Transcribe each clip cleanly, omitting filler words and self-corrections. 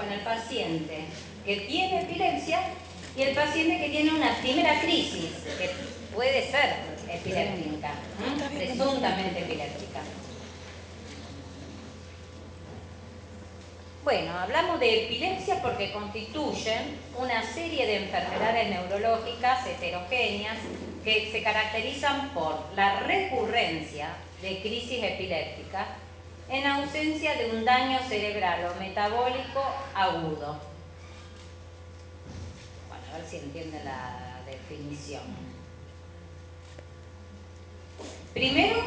con el paciente que tiene epilepsia y el paciente que tiene una primera crisis, que puede ser epiléptica, presuntamente epiléptica. Bueno, hablamos de epilepsia porque constituyen una serie de enfermedades neurológicas heterogéneas que se caracterizan por la recurrencia de crisis epilépticas en ausencia de un daño cerebral o metabólico agudo. Bueno, a ver si entienden la definición. Primero,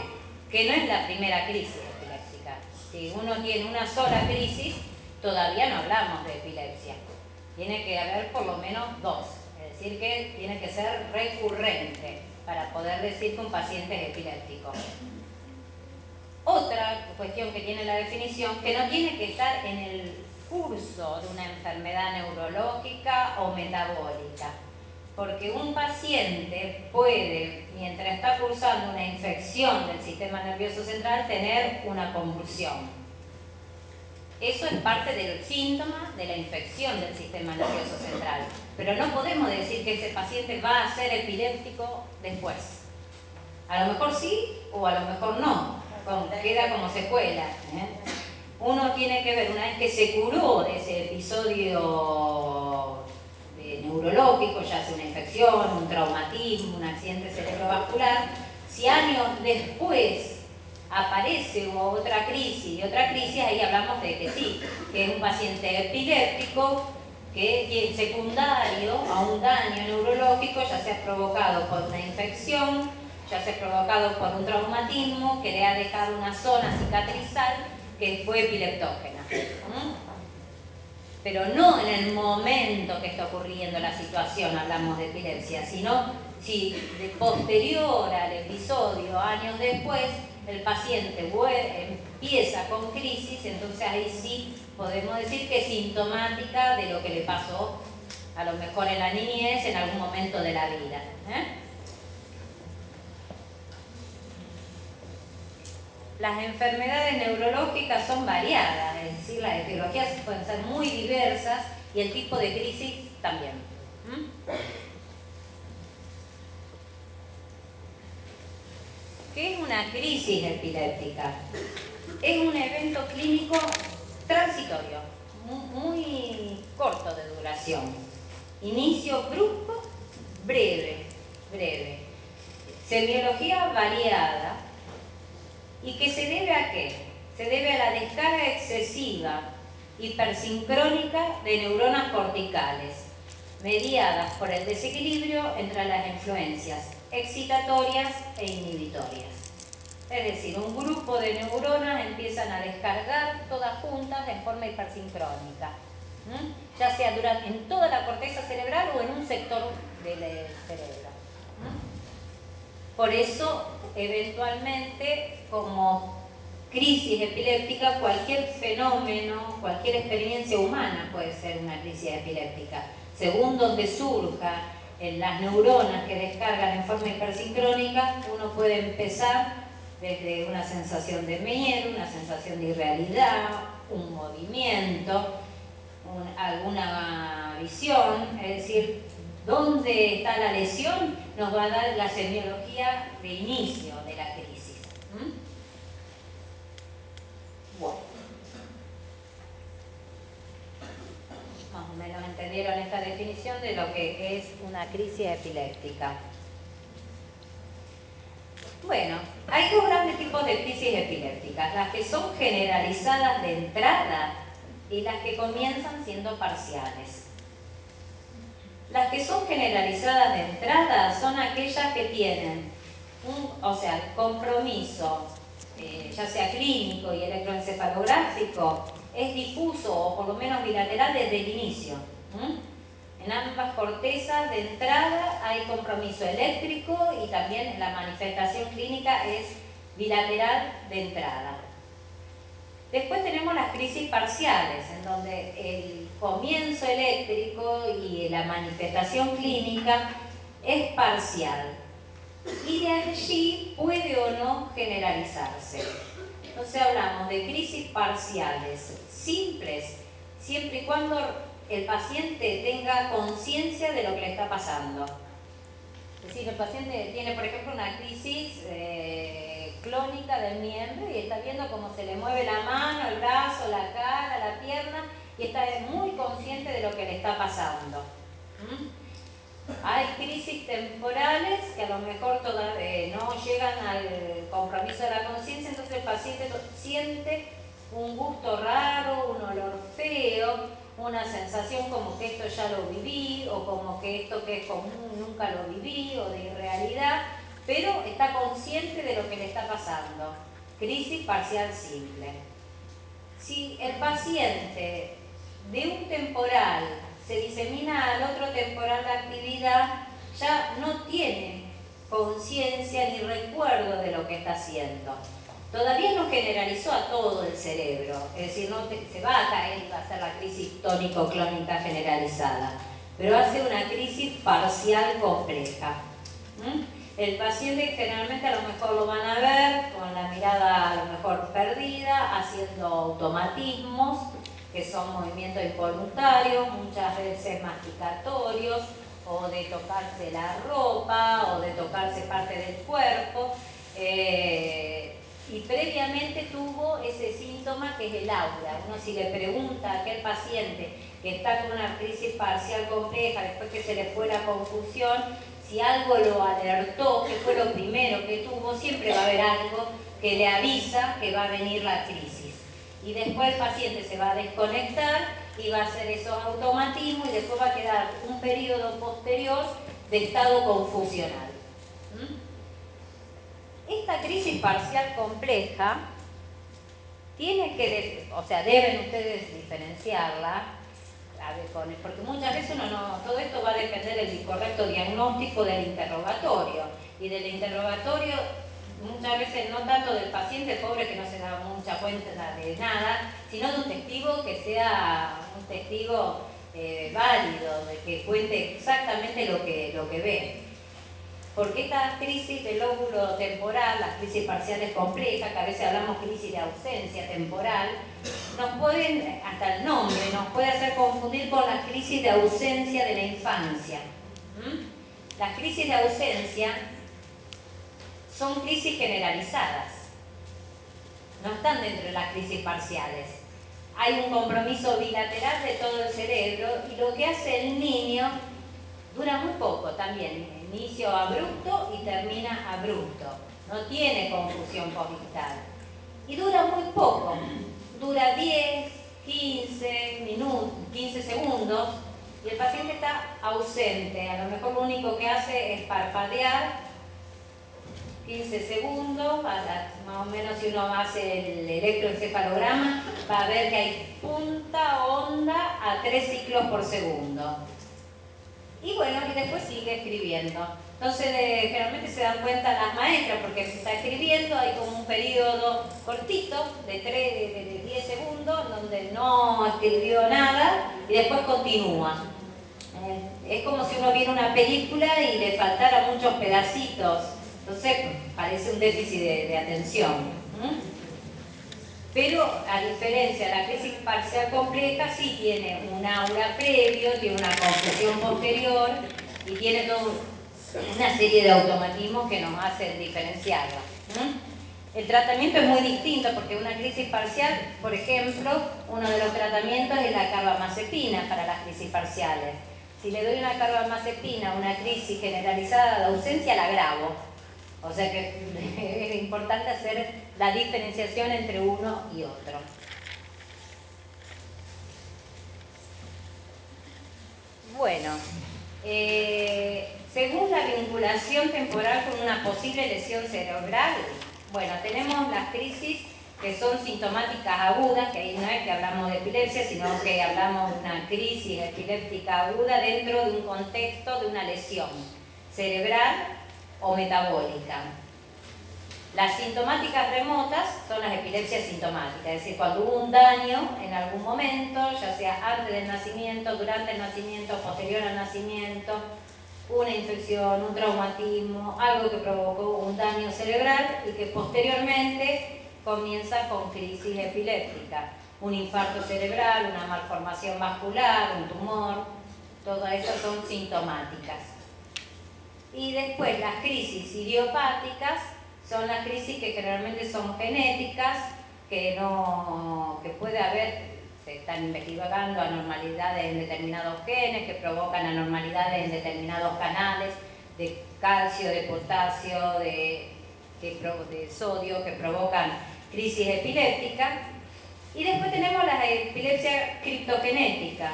que no es la primera crisis epiléptica. Si uno tiene una sola crisis, todavía no hablamos de epilepsia. Tiene que haber por lo menos dos. Es decir, que tiene que ser recurrente para poder decir que un paciente es epiléptico. Otra cuestión que tiene la definición, que no tiene que estar en el curso de una enfermedad neurológica o metabólica. Porque un paciente puede, mientras está cursando una infección del sistema nervioso central, tener una convulsión. Eso es parte del síntoma de la infección del sistema nervioso central. Pero no podemos decir que ese paciente va a ser epiléptico después. A lo mejor sí o a lo mejor no. Queda como secuela. Uno tiene que ver, una vez que se curó de ese episodio neurológico, ya sea una infección, un traumatismo, un accidente cerebrovascular, si años después aparece otra crisis, ahí hablamos de que sí, que es un paciente epiléptico que es secundario a un daño neurológico, ya sea provocado por una infección, ya sea provocado por un traumatismo que le ha dejado una zona cicatrizal que fue epileptógena. Pero no en el momento que está ocurriendo la situación hablamos de epilepsia, sino si de posterior al episodio, años después, el paciente empieza con crisis, entonces ahí sí podemos decir que es sintomática de lo que le pasó a lo mejor en la niñez, en algún momento de la vida. Las enfermedades neurológicas son variadas, es decir, las etiologías pueden ser muy diversas y el tipo de crisis también. ¿Qué es una crisis epiléptica? Es un evento clínico transitorio, muy corto de duración. Inicio brusco, breve. Semiología variada. ¿Y que se debe a qué? Se debe a la descarga excesiva, hipersincrónica de neuronas corticales, mediadas por el desequilibrio entre las influencias excitatorias e inhibitorias. Es decir, un grupo de neuronas empiezan a descargar todas juntas de forma hipersincrónica, ya sea en toda la corteza cerebral o en un sector del cerebro. Por eso, eventualmente, como crisis epiléptica, cualquier fenómeno, cualquier experiencia humana puede ser una crisis epiléptica. Según donde surja en las neuronas que descargan en forma hipersincrónica, uno puede empezar desde una sensación de miedo, una sensación de irrealidad, un movimiento, alguna visión, es decir, dónde está la lesión nos va a dar la semiología de inicio de la crisis. Bueno, más o menos entendieron esta definición de lo que es una crisis epiléptica. Bueno, hay dos grandes tipos de crisis epilépticas, las que son generalizadas de entrada y las que comienzan siendo parciales. Las que son generalizadas de entrada son aquellas que tienen compromiso, ya sea clínico y electroencefalográfico, es difuso o por lo menos bilateral desde el inicio. En ambas cortezas de entrada hay compromiso eléctrico y también la manifestación clínica es bilateral de entrada. Después tenemos las crisis parciales, en donde el comienzo eléctrico y la manifestación clínica es parcial. Y de allí puede o no generalizarse. Entonces hablamos de crisis parciales simples siempre y cuando el paciente tenga conciencia de lo que le está pasando. Es decir, el paciente tiene, por ejemplo, una crisis clónica del miembro y está viendo cómo se le mueve la mano, el brazo, la cara, la pierna, y está muy consciente de lo que le está pasando. Hay crisis temporales que a lo mejor todavía no llegan al compromiso de la conciencia, entonces el paciente siente un gusto raro, un olor feo, una sensación como que esto ya lo viví, o como que esto que es común nunca lo viví, o de irrealidad, pero está consciente de lo que le está pasando. Crisis parcial simple. Si el paciente de un temporal se disemina al otro temporal de actividad, ya no tiene conciencia ni recuerdo de lo que está haciendo. Todavía no generalizó a todo el cerebro, es decir, no se va a caer y va a ser la crisis tónico-clónica generalizada, pero hace una crisis parcial compleja. El paciente generalmente a lo mejor lo van a ver con la mirada a lo mejor perdida, haciendo automatismos, que son movimientos involuntarios, muchas veces masticatorios, o de tocarse la ropa, o de tocarse parte del cuerpo, y previamente tuvo ese síntoma que es el aura. Uno si le pregunta a aquel paciente que está con una crisis parcial compleja, después que se le fue la confusión, si algo lo alertó, que fue lo primero que tuvo, siempre va a haber algo que le avisa que va a venir la crisis. Y después el paciente se va a desconectar y va a hacer esos automatismos y después va a quedar un periodo posterior de estado confusional. Esta crisis parcial compleja tiene que, deben ustedes diferenciarla, porque muchas veces todo esto va a depender del correcto diagnóstico del interrogatorio, y del interrogatorio muchas veces no tanto del paciente pobre que no se da mucha cuenta de nada, sino de un testigo que sea un testigo válido, de que cuente exactamente lo que ve. Porque esta crisis del lóbulo temporal, las crisis parciales complejas, que a veces hablamos crisis de ausencia temporal, nos pueden, hasta el nombre, nos puede hacer confundir con las crisis de ausencia de la infancia. Las crisis de ausencia son crisis generalizadas, no están dentro de las crisis parciales. Hay un compromiso bilateral de todo el cerebro y lo que hace el niño dura muy poco también, inicio abrupto y termina abrupto, no tiene confusión postvital. Y dura muy poco, dura 10, 15 minutos, 15 segundos, y el paciente está ausente. A lo mejor lo único que hace es parpadear 15 segundos, más o menos si uno hace el electroencefalograma, va a ver que hay punta onda a 3 ciclos por segundo. Y bueno, y después sigue escribiendo. Entonces, generalmente se dan cuenta las maestras, porque se está escribiendo, hay como un periodo cortito de 10 segundos, donde no escribió nada, y después continúa. Es como si uno viera una película y le faltara muchos pedacitos. Entonces, parece un déficit de atención. Pero, a diferencia de la crisis parcial compleja, sí tiene un aura previo, tiene una confusión posterior y tiene toda una serie de automatismos que nos hacen diferenciarla. El tratamiento es muy distinto porque una crisis parcial, por ejemplo, uno de los tratamientos es la carbamazepina para las crisis parciales. Si le doy una carbamazepina a una crisis generalizada de ausencia, la agravo. O sea que es importante hacer la diferenciación entre uno y otro. Bueno, según la vinculación temporal con una posible lesión cerebral, bueno, tenemos las crisis que son sintomáticas agudas, que ahí no es que hablamos de epilepsia, sino que hablamos de una crisis epiléptica aguda dentro de un contexto de una lesión cerebral o metabólica. Las sintomáticas remotas son las epilepsias sintomáticas, es decir, cuando hubo un daño en algún momento, ya sea antes del nacimiento, durante el nacimiento, posterior al nacimiento, una infección, un traumatismo, algo que provocó un daño cerebral y que posteriormente comienza con crisis epiléptica. un infarto cerebral, una malformación vascular, un tumor, todo eso son sintomáticas. Y después las crisis idiopáticas son las crisis que generalmente son genéticas, que puede haber, se están investigando anormalidades en determinados genes, que provocan anormalidades en determinados canales de calcio, de potasio, de sodio, que provocan crisis epilépticas. Y después tenemos la epilepsia criptogenética,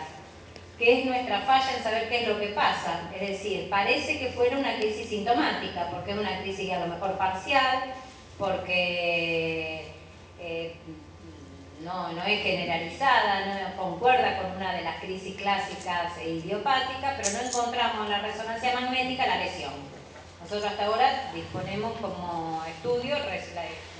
que es nuestra falla en saber qué es lo que pasa. Es decir, parece que fuera una crisis sintomática, porque es una crisis a lo mejor parcial, porque no es generalizada, no concuerda con una de las crisis clásicas e idiopáticas, pero no encontramos en la resonancia magnética la lesión. Nosotros hasta ahora disponemos como estudio,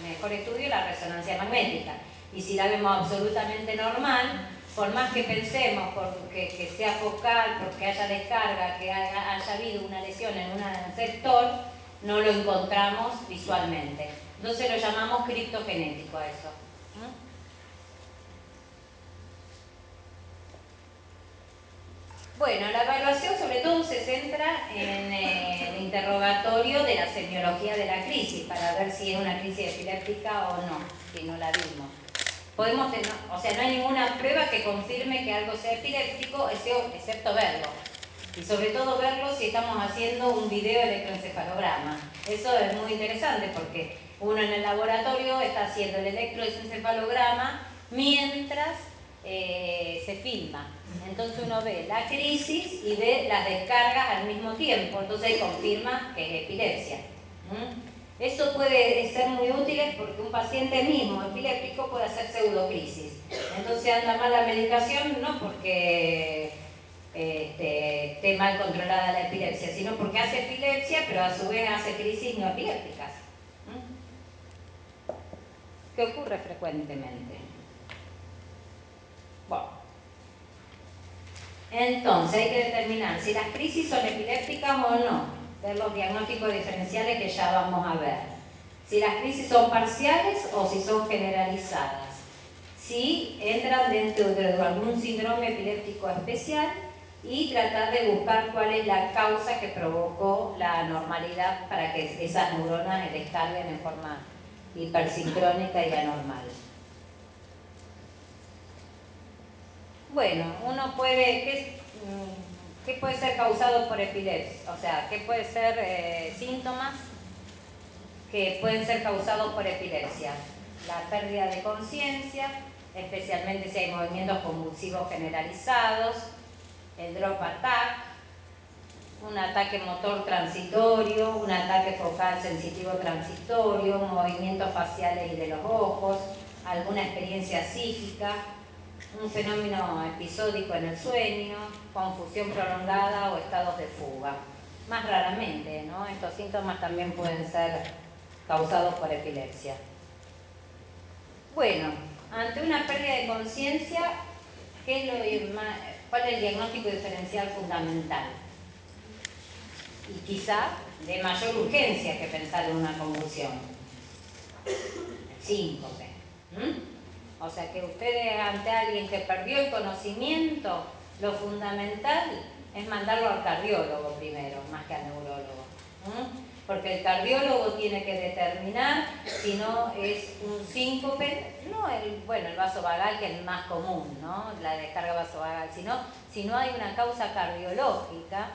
mejor estudio, la resonancia magnética. Y si la vemos absolutamente normal, por más que pensemos que sea focal, porque haya descarga, que haya habido una lesión en un sector, no lo encontramos visualmente. Entonces lo llamamos criptogenético a eso. Bueno, la evaluación sobre todo se centra en el interrogatorio de la semiología de la crisis, para ver si es una crisis epiléptica o no, si no la vimos. O sea, no hay ninguna prueba que confirme que algo sea epiléptico, excepto verlo. Y sobre todo verlo si estamos haciendo un video electroencefalograma. Eso es muy interesante porque uno en el laboratorio está haciendo el electroencefalograma mientras se filma. Entonces uno ve la crisis y ve las descargas al mismo tiempo, entonces confirma que es epilepsia. Eso puede ser muy útil porque un paciente mismo epiléptico puede hacer pseudocrisis. Entonces anda mal la medicación no porque esté mal controlada la epilepsia, sino porque hace epilepsia, pero a su vez hace crisis no epilépticas. ¿Qué ocurre frecuentemente? Bueno. Entonces hay que determinar si las crisis son epilépticas o no, ver los diagnósticos diferenciales que ya vamos a ver. Si las crisis son parciales o si son generalizadas. Si entran dentro de algún síndrome epiléptico especial y tratar de buscar cuál es la causa que provocó la anormalidad para que esas neuronas se descarguen en forma hipersincrónica y anormal. Bueno, uno puede, ¿qué puede ser causado por epilepsia? O sea, ¿qué puede ser síntomas que pueden ser causados por epilepsia? La pérdida de conciencia, especialmente si hay movimientos convulsivos generalizados, el drop attack, un ataque motor transitorio, un ataque focal sensitivo transitorio, movimientos faciales y de los ojos, alguna experiencia psíquica, un fenómeno episódico en el sueño, confusión prolongada o estados de fuga. Más raramente, ¿no? Estos síntomas también pueden ser causados por epilepsia. Bueno, ante una pérdida de conciencia, ¿cuál es el diagnóstico diferencial fundamental? Y quizá de mayor urgencia que pensar en una convulsión. Síncope. O sea que ustedes ante alguien que perdió el conocimiento, lo fundamental es mandarlo al cardiólogo primero, más que al neurólogo. Porque el cardiólogo tiene que determinar si no es un síncope, no el vasovagal, que es el más común, ¿no? La descarga vasovagal, sino si no hay una causa cardiológica,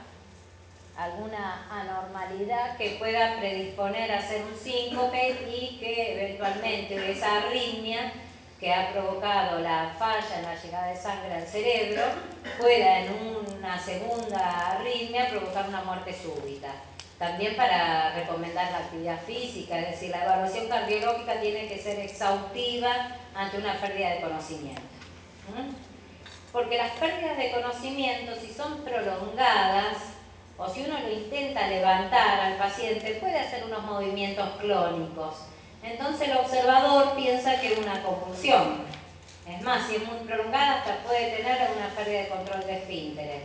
alguna anormalidad que pueda predisponer a hacer un síncope y que eventualmente esa arritmia que ha provocado la falla en la llegada de sangre al cerebro pueda en una segunda arritmia provocar una muerte súbita. También para recomendar la actividad física, es decir, la evaluación cardiológica tiene que ser exhaustiva ante una pérdida de conocimiento. Porque las pérdidas de conocimiento, si son prolongadas, o si uno lo intenta levantar al paciente, puede hacer unos movimientos clónicos. Entonces el observador piensa que es una convulsión. Es más, si es muy prolongada, hasta puede tener una pérdida de control de esfínteres.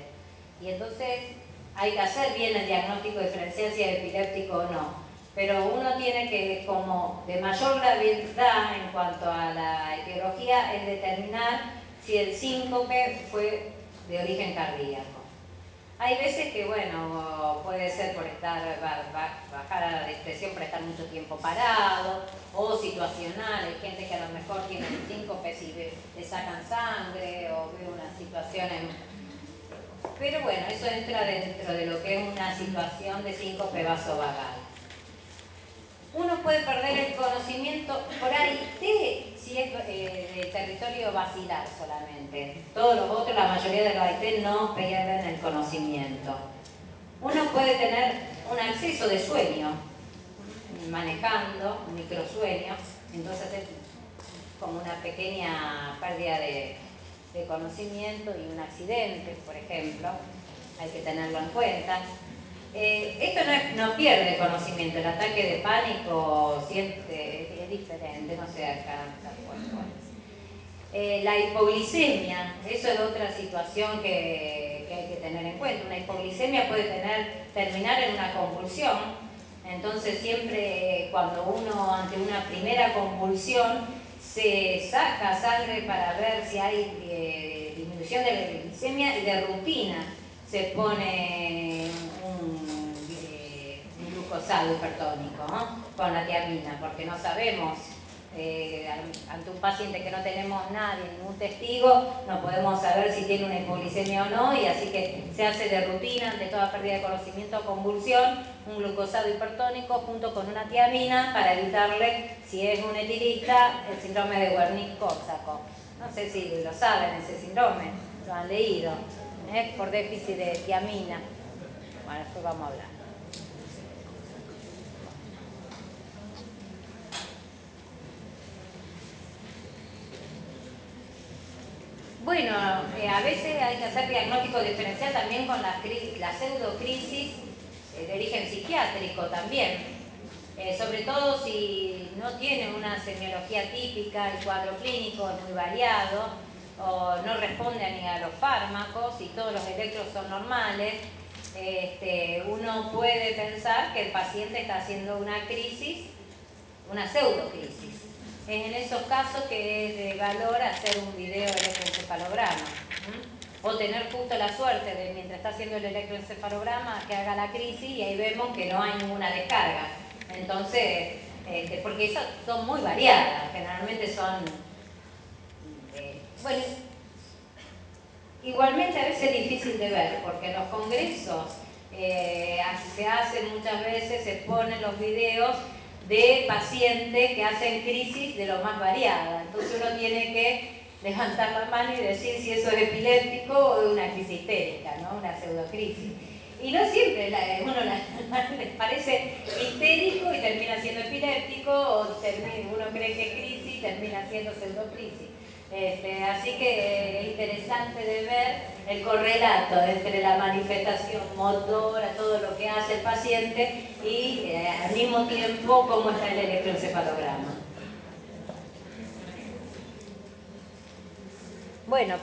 Y entonces hay que hacer bien el diagnóstico diferencial si es epiléptico o no. pero uno tiene que, como de mayor gravedad en cuanto a la etiología, es determinar si el síncope fue de origen cardíaco. Hay veces que, bueno, puede ser por bajar de presión por estar mucho tiempo parado, o situacional. Hay gente que a lo mejor tiene el síncope si le sacan sangre o ve una situación Pero bueno, eso entra dentro de lo que es una situación de síncope vasovagal. Uno puede perder el conocimiento por AIT si es de territorio basilar solamente. Todos los otros, la mayoría de los AIT no pierden el conocimiento. Uno puede tener un acceso de sueño, manejando, un microsueño, entonces es como una pequeña pérdida de conocimiento y un accidente, por ejemplo, hay que tenerlo en cuenta. Esto no pierde conocimiento, el ataque de pánico siempre es diferente, no sé acá la hipoglicemia, eso es otra situación que hay que tener en cuenta. Una hipoglicemia puede terminar en una convulsión, entonces siempre cuando uno ante una primera convulsión se saca sangre para ver si hay disminución de la glicemia y de rutina se pone un glucosado hipertónico, ¿no? Con la tiamina, porque no sabemos, ante un paciente que no tenemos nadie, ningún testigo, no podemos saber si tiene una hipoglicemia o no, y así que se hace de rutina ante toda pérdida de conocimiento o convulsión un glucosado hipertónico junto con una tiamina para evitarle, si es un etilista, el síndrome de Wernicke-Korsakoff. No sé si lo saben ese síndrome, lo han leído, por déficit de tiamina. Bueno, después vamos a hablar. Bueno, a veces hay que hacer diagnóstico diferencial también con la pseudocrisis de origen psiquiátrico también. Sobre todo si no tiene una semiología típica, el cuadro clínico es muy variado, o no responde ni a los fármacos y todos los electros son normales, uno puede pensar que el paciente está haciendo una crisis, una pseudocrisis. Es en esos casos que es de valor hacer un video electroencefalograma. O tener justo la suerte de, mientras está haciendo el electroencefalograma, que haga la crisis y ahí vemos que no hay ninguna descarga. Entonces, porque esas son muy variadas, generalmente son... bueno, igualmente a veces es difícil de ver, porque en los congresos se hacen muchas veces, se ponen los videos de pacientes que hacen crisis de lo más variada. Entonces uno tiene que levantar la mano y decir si eso es epiléptico o una crisis histérica, ¿no? Una pseudocrisis. Y no siempre uno les parece histérico y termina siendo epiléptico, o uno cree que es crisis y termina siendo pseudocrisis. Así que es interesante de ver el correlato entre la manifestación motora, todo lo que hace el paciente y al mismo tiempo cómo está el electroencefalograma. Bueno,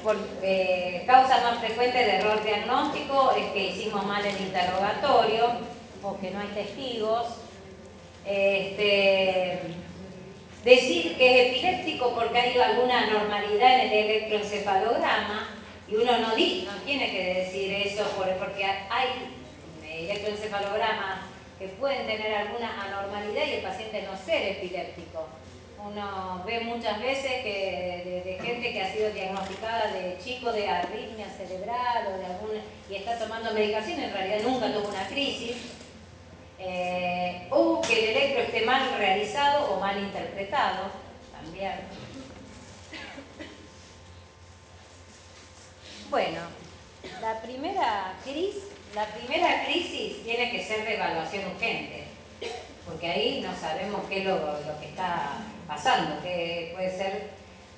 causa más frecuente de error diagnóstico es que hicimos mal el interrogatorio o que no hay testigos. Decir que es epiléptico porque hay alguna anormalidad en el electroencefalograma y uno no tiene que decir eso porque hay electroencefalogramas que pueden tener alguna anormalidad y el paciente no ser epiléptico. Uno ve muchas veces que de gente que ha sido diagnosticada de chico de arritmia cerebral o de alguna, y está tomando medicación, en realidad nunca tuvo una crisis. O que el electro esté mal realizado o mal interpretado, también. Bueno, la primera crisis tiene que ser de evaluación urgente, porque ahí no sabemos qué es lo que está pasando, que puede ser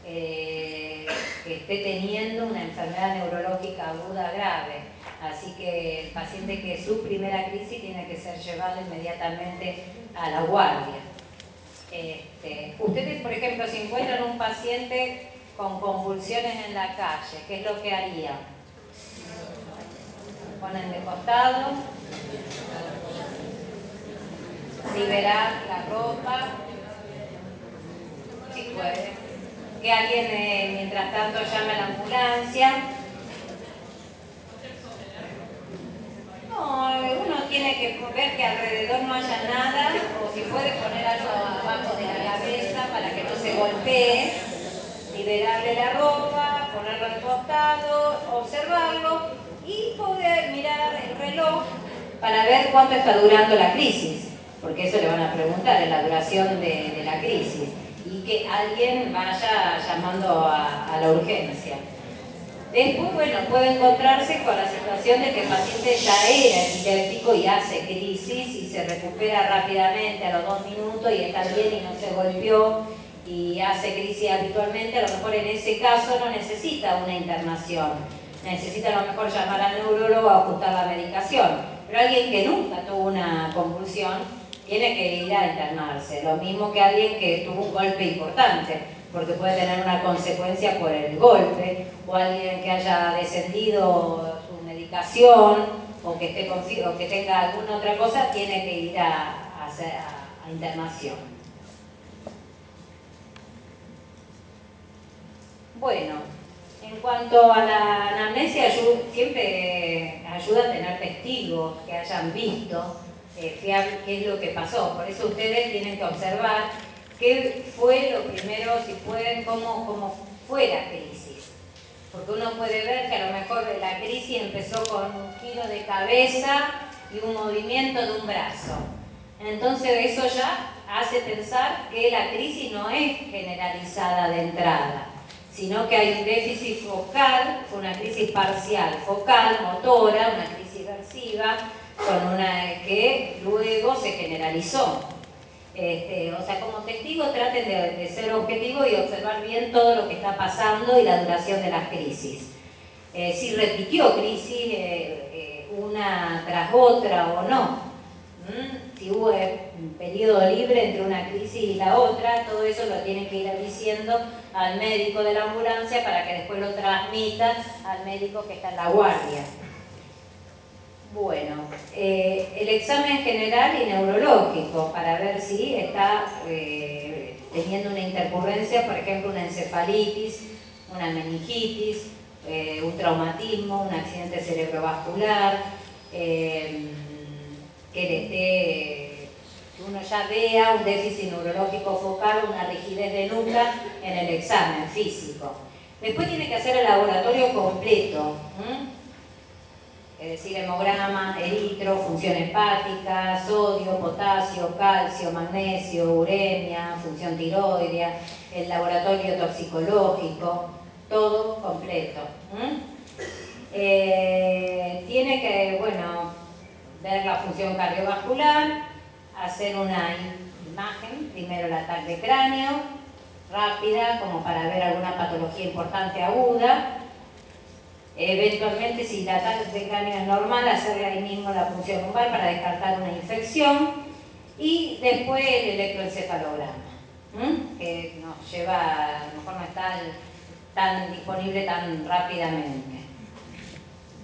que esté teniendo una enfermedad neurológica aguda grave. Así que el paciente que es su primera crisis tiene que ser llevado inmediatamente a la guardia. Ustedes, por ejemplo, si encuentran un paciente con convulsiones en la calle, ¿qué es lo que harían? Ponen de costado. liberar la ropa, si puede. Que alguien mientras tanto llame a la ambulancia. No, uno tiene que ver que alrededor no haya nada, o si puede poner algo abajo de la cabeza para que no se golpee, liberarle la ropa, ponerlo al costado, observarlo y poder mirar el reloj para ver cuánto está durando la crisis, porque eso le van a preguntar en la duración de la crisis, y que alguien vaya llamando a la urgencia. Después, bueno, puede encontrarse con la situación de que el paciente ya era epiléptico y hace crisis y se recupera rápidamente a los 2 minutos y está bien y no se golpeó y hace crisis habitualmente. A lo mejor en ese caso no necesita una internación, necesita a lo mejor llamar al neurólogo a ajustar la medicación. Pero alguien que nunca tuvo una convulsión tiene que ir a internarse, lo mismo que alguien que tuvo un golpe importante, porque puede tener una consecuencia por el golpe, o alguien que haya descendido su medicación, o que, o que tenga alguna otra cosa, tiene que ir a internación. Bueno, en cuanto a la anamnesia, siempre ayuda a tener testigos que hayan visto qué es lo que pasó. Por eso ustedes tienen que observar qué fue lo primero, si pueden, cómo fue la crisis. Porque uno puede ver que a lo mejor la crisis empezó con un giro de cabeza y un movimiento de un brazo. Entonces eso ya hace pensar que la crisis no es generalizada de entrada, sino que hay un déficit focal, una crisis parcial focal, motora, una crisis versiva, que luego se generalizó. O sea, como testigos traten de ser objetivos y observar bien todo lo que está pasando y la duración de las crisis. Si repitió crisis una tras otra o no. Si hubo un periodo libre entre una crisis y la otra, todo eso lo tienen que ir diciendo al médico de la ambulancia para que después lo transmita al médico que está en la guardia. Bueno, el examen general y neurológico para ver si está teniendo una intercurrencia, por ejemplo, una encefalitis, una meningitis, un traumatismo, un accidente cerebrovascular, que uno ya vea un déficit neurológico focal, una rigidez de nuca en el examen físico. Después tiene que hacer el laboratorio completo. Es decir, hemograma, eritro, función hepática, sodio, potasio, calcio, magnesio, uremia, función tiroidea, el laboratorio toxicológico, todo completo. Tiene que, bueno, ver la función cardiovascular, hacer una imagen, primero la TAC de cráneo, rápida, como para ver alguna patología importante aguda. Eventualmente, si la TAC de cráneo es normal, hacerle ahí mismo la punción lumbar para descartar una infección y después el electroencefalograma, que nos lleva, a lo mejor no está tan disponible tan rápidamente.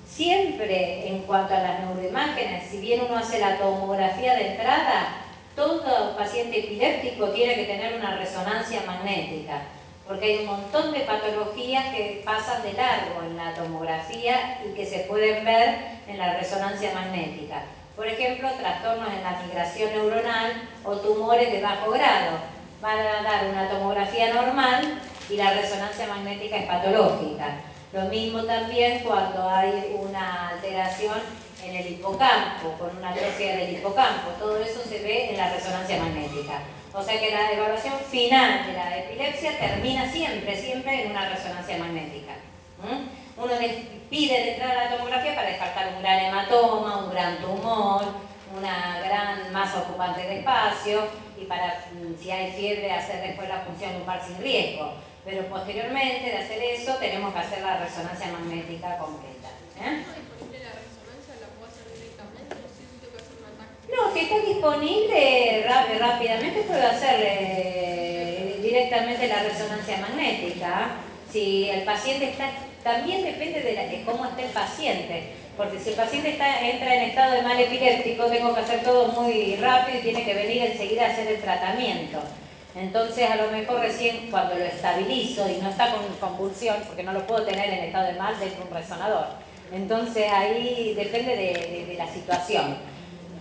Siempre en cuanto a las neuroimágenes, si bien uno hace la tomografía de entrada, todo paciente epiléptico tiene que tener una resonancia magnética, porque hay un montón de patologías que pasan de largo en la tomografía y que se pueden ver en la resonancia magnética. Por ejemplo, trastornos en la migración neuronal o tumores de bajo grado. Van a dar una tomografía normal y la resonancia magnética es patológica. Lo mismo también cuando hay una alteración en el hipocampo, con una atrofia del hipocampo. Todo eso se ve en la resonancia magnética. O sea que la evaluación final de la epilepsia termina siempre en una resonancia magnética. Uno les pide de entrar a la tomografía para descartar un gran hematoma, un gran tumor, una gran masa ocupante de espacio y para, si hay fiebre, hacer después la punción lumbar sin riesgo. Pero posteriormente de hacer eso tenemos que hacer la resonancia magnética completa. No, si está disponible rápidamente puedo hacer directamente la resonancia magnética. Si el paciente está, también depende de cómo esté el paciente. Porque si el paciente entra en estado de mal epiléptico, tengo que hacer todo muy rápido y tiene que venir enseguida a hacer el tratamiento. Entonces, a lo mejor recién cuando lo estabilizo y no está con convulsión, porque no lo puedo tener en estado de mal dentro de un resonador. Entonces, ahí depende de la situación.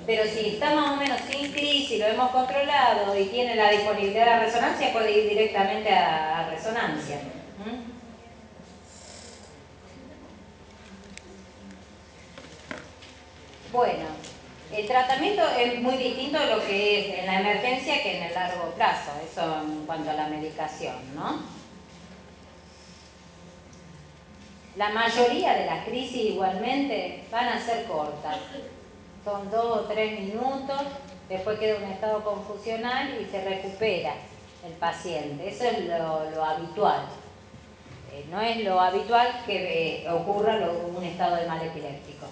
Pero si está más o menos sin crisis, lo hemos controlado y tiene la disponibilidad de resonancia, puede ir directamente a resonancia. Bueno, el tratamiento es muy distinto de lo que es en la emergencia que en el largo plazo, eso en cuanto a la medicación, ¿no? La mayoría de las crisis igualmente van a ser cortas, son 2 o 3 minutos, después queda un estado confusional y se recupera el paciente, eso es lo habitual. No es lo habitual que ocurra un estado de mal epiléptico.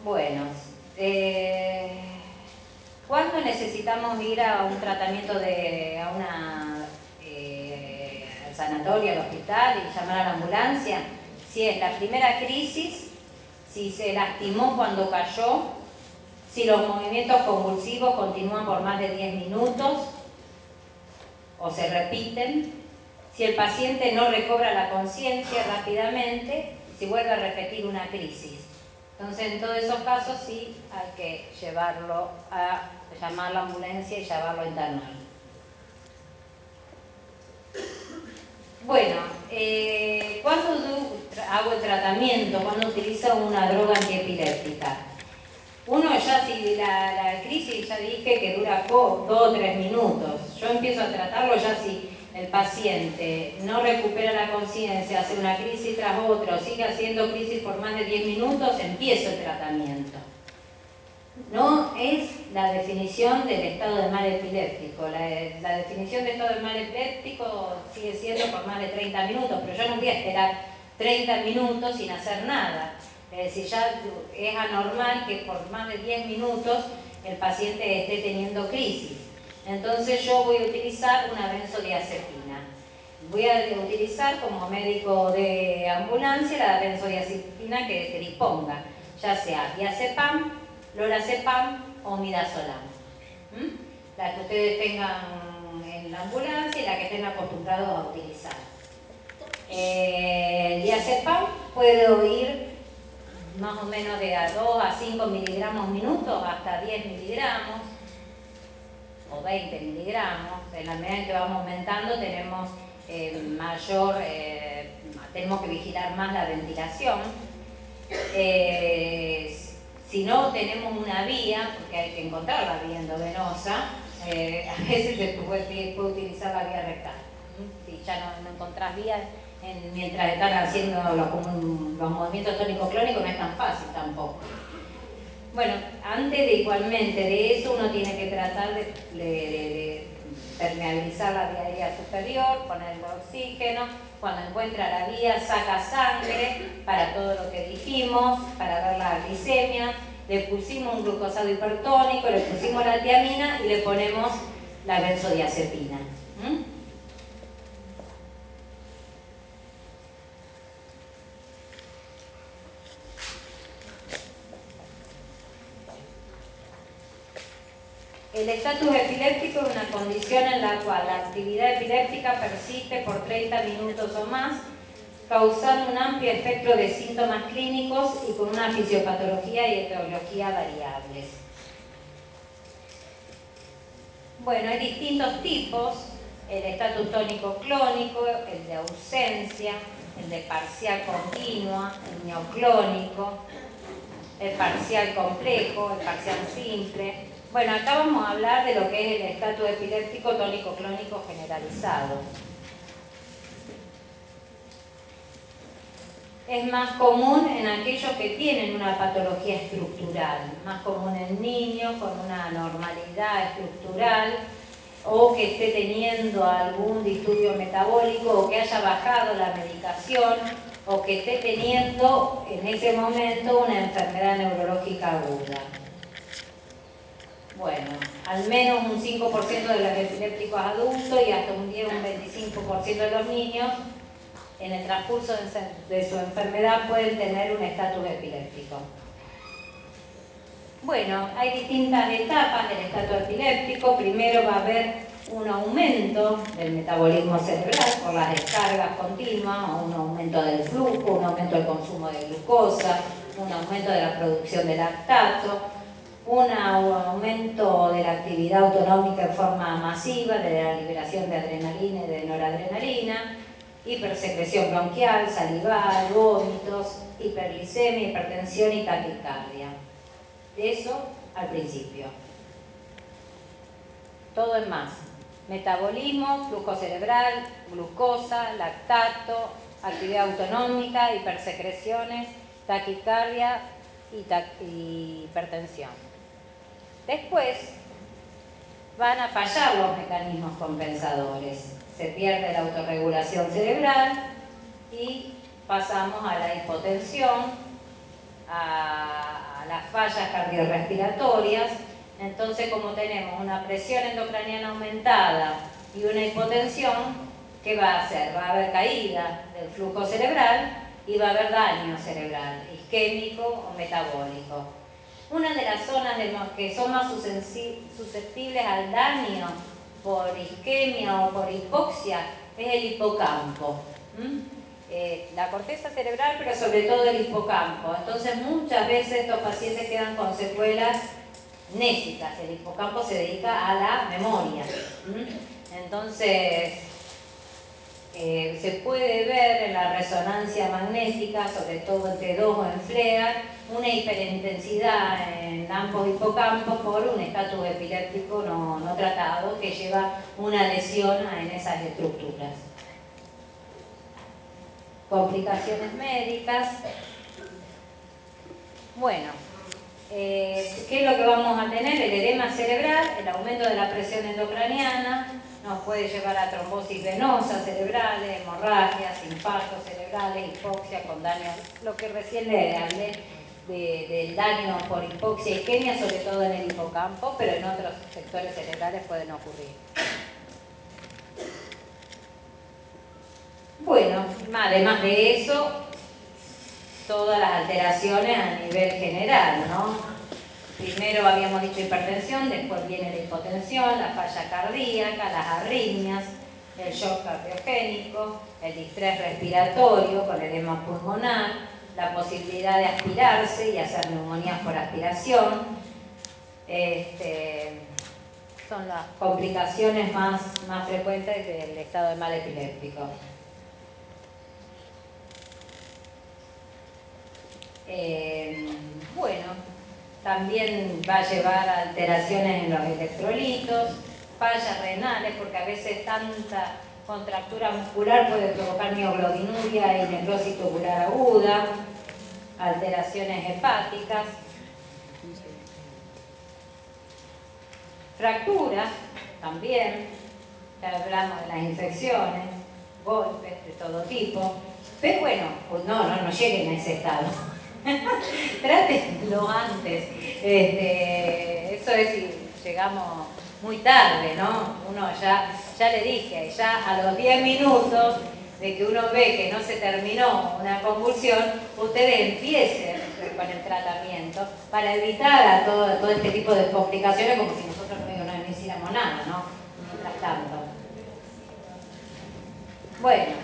Bueno, ¿cuándo necesitamos ir a un tratamiento al sanatorio, al hospital y llamar a la ambulancia? Si es la primera crisis, si se lastimó cuando cayó, si los movimientos convulsivos continúan por más de 10 minutos o se repiten, si el paciente no recobra la conciencia rápidamente, si vuelve a repetir una crisis. Entonces, en todos esos casos sí hay que llevarlo a llamar a la ambulancia y llevarlo a internar. Bueno, ¿cuándo hago el tratamiento? ¿Cuándo utilizo una droga antiepiléptica? Uno ya, si la crisis ya dije que dura 2 o 3 minutos, yo empiezo a tratarlo ya si el paciente no recupera la conciencia, hace una crisis tras otra o sigue haciendo crisis por más de 10 minutos, empiezo el tratamiento. No es la definición del estado de mal epiléptico. La definición de estado de mal epiléptico sigue siendo por más de 30 minutos, pero yo no voy a esperar 30 minutos sin hacer nada. Es decir, ya es anormal que por más de 10 minutos el paciente esté teniendo crisis. Entonces yo voy a utilizar una benzodiazepina. Voy a utilizar como médico de ambulancia la benzodiazepina que disponga, ya sea diazepam, lorazepam o midazolam. La que ustedes tengan en la ambulancia y la que estén acostumbrados a utilizar. El diazepam puede ir más o menos de a 2 a 5 miligramos minutos hasta 10 miligramos o 20 miligramos. En la medida en que vamos aumentando tenemos tenemos que vigilar más la ventilación. Si no tenemos una vía, porque hay que encontrar la vía endovenosa, a veces se puede utilizar la vía rectal. Si ya no encontrás vía, mientras están haciendo los movimientos tónico-clónicos, no es tan fácil tampoco. Bueno, antes de igualmente de eso uno tiene que tratar de permeabilizar la vía aérea superior, ponerle oxígeno. Cuando encuentra la vía saca sangre para todo lo que dijimos, para ver la glicemia. Le pusimos un glucosado hipertónico, le pusimos la tiamina y le ponemos la benzodiazepina. El estatus epiléptico es una condición en la cual la actividad epiléptica persiste por 30 minutos o más, causando un amplio espectro de síntomas clínicos y con una fisiopatología y etiología variables. Bueno, hay distintos tipos: el estatus tónico clónico, el de ausencia, el de parcial continua, el neoclónico, el parcial complejo, el parcial simple. Bueno, acá vamos a hablar de lo que es el estatus epiléptico tónico-clónico generalizado. Es más común en aquellos que tienen una patología estructural, más común en niños con una anormalidad estructural o que esté teniendo algún disturbio metabólico o que haya bajado la medicación o que esté teniendo en ese momento una enfermedad neurológica aguda. Bueno, al menos un 5% de los epilépticos adultos y hasta un 10 o un 25% de los niños en el transcurso de su enfermedad pueden tener un estatus epiléptico. Bueno, hay distintas etapas del estatus epiléptico. Primero va a haber un aumento del metabolismo cerebral por las descargas continuas, o un aumento del flujo, un aumento del consumo de glucosa, un aumento de la producción de lactato, un aumento de la actividad autonómica en forma masiva, de la liberación de adrenalina y de noradrenalina, hipersecreción bronquial, salival, vómitos, hiperglicemia, hipertensión y taquicardia. Eso al principio. Todo es más. Metabolismo, flujo cerebral, glucosa, lactato, actividad autonómica, hipersecreciones, taquicardia y hipertensión. Después van a fallar los mecanismos compensadores. Se pierde la autorregulación cerebral y pasamos a la hipotensión, a las fallas cardiorrespiratorias. Entonces, como tenemos una presión endocraniana aumentada y una hipotensión, ¿qué va a hacer? Va a haber caída del flujo cerebral y va a haber daño cerebral, isquémico o metabólico. Una de las zonas que son más susceptibles al daño por isquemia o por hipoxia es el hipocampo. La corteza cerebral, pero sobre todo el hipocampo. Entonces muchas veces estos pacientes quedan con secuelas mnésicas. El hipocampo se dedica a la memoria. Entonces se puede ver en la resonancia magnética, sobre todo en T2 o en FLEAR, una hiperintensidad en ambos hipocampos por un estatus epiléptico no tratado que lleva una lesión en esas estructuras. Complicaciones médicas. Bueno, ¿qué es lo que vamos a tener? El edema cerebral, el aumento de la presión endocraniana, nos puede llevar a trombosis venosas cerebrales, hemorragias, infartos cerebrales, hipoxia con daño, lo que recién le hablé del daño por hipoxia y isquemia, sobre todo en el hipocampo, pero en otros sectores cerebrales pueden ocurrir. Bueno, además de eso, todas las alteraciones a nivel general, ¿no? Primero habíamos dicho hipertensión, después viene la hipotensión, la falla cardíaca, las arritmias, el shock cardiogénico, el distrés respiratorio con edema pulmonar, la posibilidad de aspirarse y hacer neumonías por aspiración. Son las complicaciones más frecuentes del estado de mal epiléptico. Bueno, también va a llevar a alteraciones en los electrolitos, fallas renales, porque a veces tanta contractura muscular puede provocar mioglobinuria y necrosis tubular aguda, alteraciones hepáticas, fracturas también, ya hablamos de las infecciones, golpes de todo tipo, pero bueno, pues no lleguen a ese estado. Trátenlo antes. Eso es si llegamos muy tarde, ¿no? Uno ya le dije, ya a los 10 minutos de que uno ve que no se terminó una convulsión, ustedes empiecen con el tratamiento para evitar a todo este tipo de complicaciones como si nosotros no hiciéramos nada, ¿no? Mientras tanto. Bueno,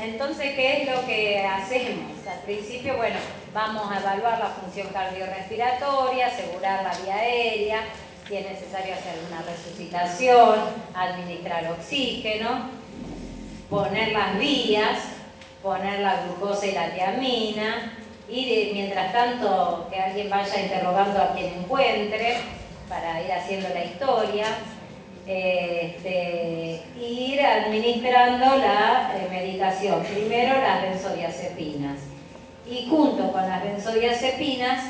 entonces, ¿qué es lo que hacemos? Al principio, bueno, vamos a evaluar la función cardiorrespiratoria, asegurar la vía aérea, si es necesario hacer una resucitación, administrar oxígeno, poner las vías, poner la glucosa y la tiamina, y mientras tanto que alguien vaya interrogando a quien encuentre para ir haciendo la historia. Ir administrando la medicación, primero las benzodiazepinas, y junto con las benzodiazepinas,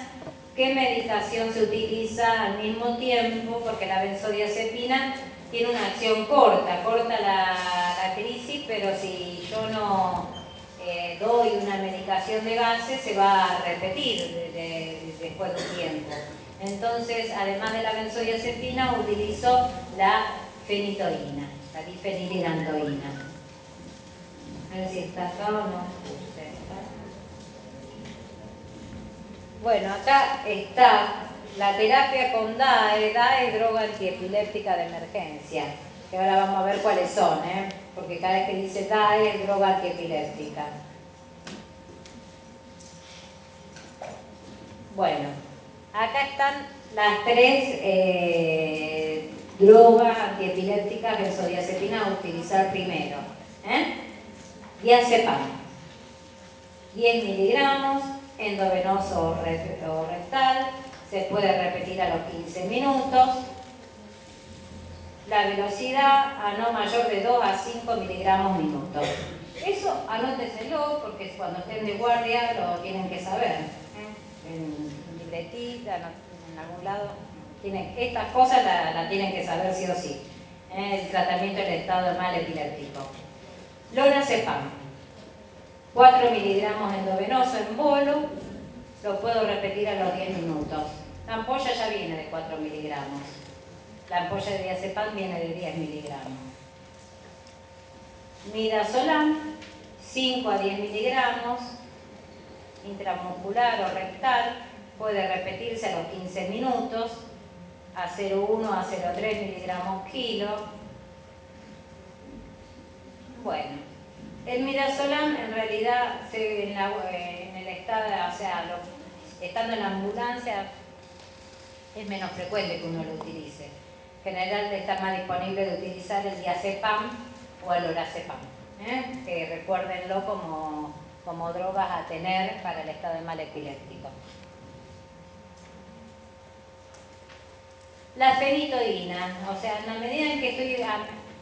¿qué medicación se utiliza al mismo tiempo? Porque la benzodiazepina tiene una acción corta la crisis, pero si yo no doy una medicación de base, se va a repetir después de un tiempo. Entonces, además de la benzodiazepina, utilizo la fenitoína, la difenilidantoína. A ver si está acá o no. Bueno, acá está la terapia con DAE. DAE es droga antiepiléptica de emergencia. Que ahora vamos a ver cuáles son, porque cada vez que dice DAE es droga antiepiléptica. Bueno, acá están las tres drogas antiepilépticas benzodiazepina a utilizar primero. Diazepam, 10 miligramos, endovenoso o rectal, se puede repetir a los 15 minutos. La velocidad a no mayor de 2 a 5 miligramos minuto. Eso anóteselo porque cuando estén de guardia lo tienen que saber. En libretita, en algún lado. Estas cosas la tienen que saber sí o sí. El tratamiento del estado de mal epiléptico. Lorazepam, 4 miligramos endovenoso en bolo, lo puedo repetir a los 10 minutos. La ampolla ya viene de 4 miligramos. La ampolla de diazepam viene de 10 miligramos. Midazolam, 5 a 10 miligramos, intramuscular o rectal, puede repetirse a los 15 minutos, a 0,1 a 0,3 miligramos kilo. Bueno, el midazolam en realidad en el estado, o sea, estando en la ambulancia es menos frecuente que uno lo utilice. En general está más disponible de utilizar el diazepam o el lorazepam, que recuérdenlo como drogas a tener para el estado de mal epiléptico. La fenitoína, o sea, en la medida en que estoy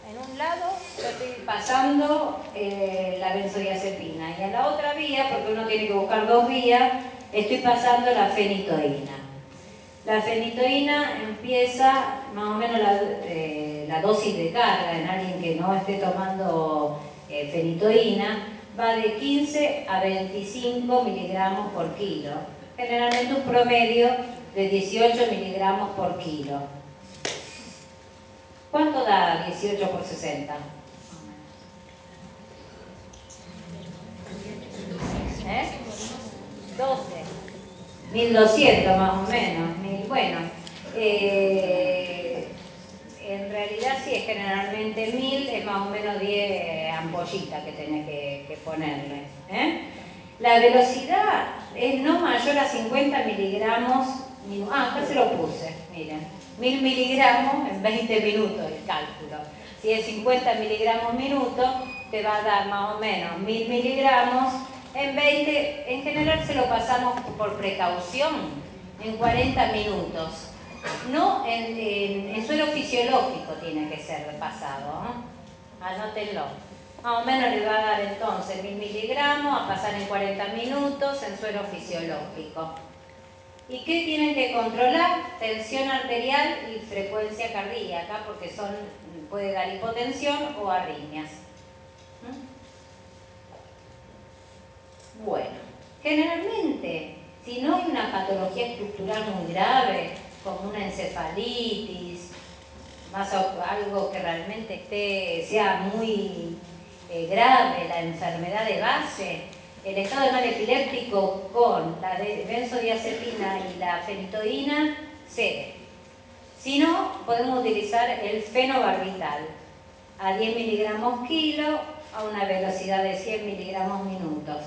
en un lado, yo estoy pasando la benzodiazepina y en la otra vía, porque uno tiene que buscar dos vías, estoy pasando la fenitoína. La fenitoína empieza más o menos la dosis de carga en alguien que no esté tomando fenitoína, va de 15 a 25 miligramos por kilo. Generalmente un promedio de 18 miligramos por kilo. ¿Cuánto da 18 por 60? 12. 1200 más o menos. Bueno, en realidad sí, es generalmente 1000, es más o menos 10 ampollitas que tenés que ponerle. La velocidad es no mayor a 50 miligramos. Acá se lo puse, miren. 1000 miligramos en 20 minutos el cálculo. Si es 50 miligramos minuto, te va a dar más o menos 1000 miligramos en 20. En general se lo pasamos por precaución en 40 minutos. No en suelo fisiológico tiene que ser pasado, anótenlo. Más o menos le va a dar entonces 1000 miligramos a pasar en 40 minutos en suelo fisiológico. ¿Y qué tienen que controlar? Tensión arterial y frecuencia cardíaca, porque puede dar hipotensión o arritmias. Bueno, generalmente, si no hay una patología estructural muy grave, como una encefalitis, más algo que realmente sea muy grave, la enfermedad de base, el estado de mal epiléptico con la benzodiazepina y la fenitoína cede. Si no, podemos utilizar el fenobarbital a 10 miligramos kilo a una velocidad de 100 miligramos minutos.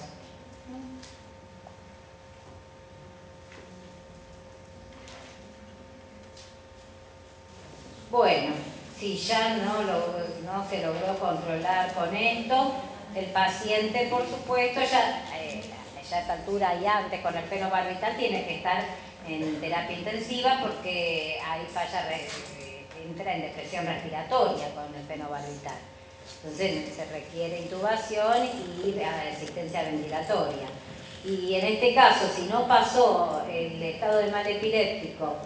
Bueno, si ya no se logró controlar con esto, el paciente, por supuesto, ya a esta altura y antes con el fenobarbital tiene que estar en terapia intensiva porque ahí entra en depresión respiratoria con el fenobarbital. Entonces se requiere intubación y asistencia ventilatoria. Y en este caso, si no pasó el estado de mal epiléptico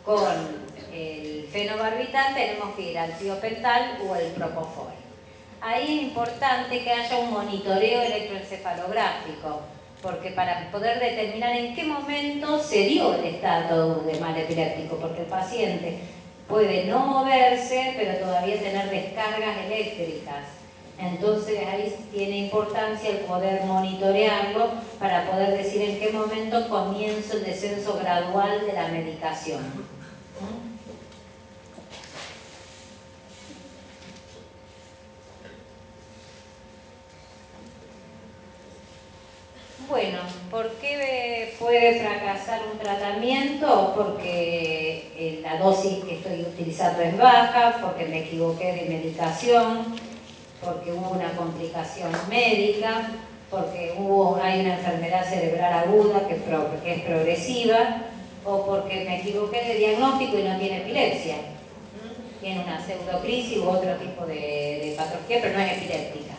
con el fenobarbital, tenemos que ir al tiopental o el propofol. Ahí es importante que haya un monitoreo electroencefalográfico, porque para poder determinar en qué momento se dio el estado de mal epiléptico, porque el paciente puede no moverse, pero todavía tener descargas eléctricas. Entonces ahí tiene importancia el poder monitorearlo para poder decir en qué momento comienza el descenso gradual de la medicación. Bueno, ¿por qué puede fracasar un tratamiento? Porque la dosis que estoy utilizando es baja, porque me equivoqué de medicación, porque hubo una complicación médica, porque hay una enfermedad cerebral aguda que es progresiva, o porque me equivoqué de diagnóstico y no tiene epilepsia. Tiene una pseudocrisis u otro tipo de patología, pero no es epiléptica.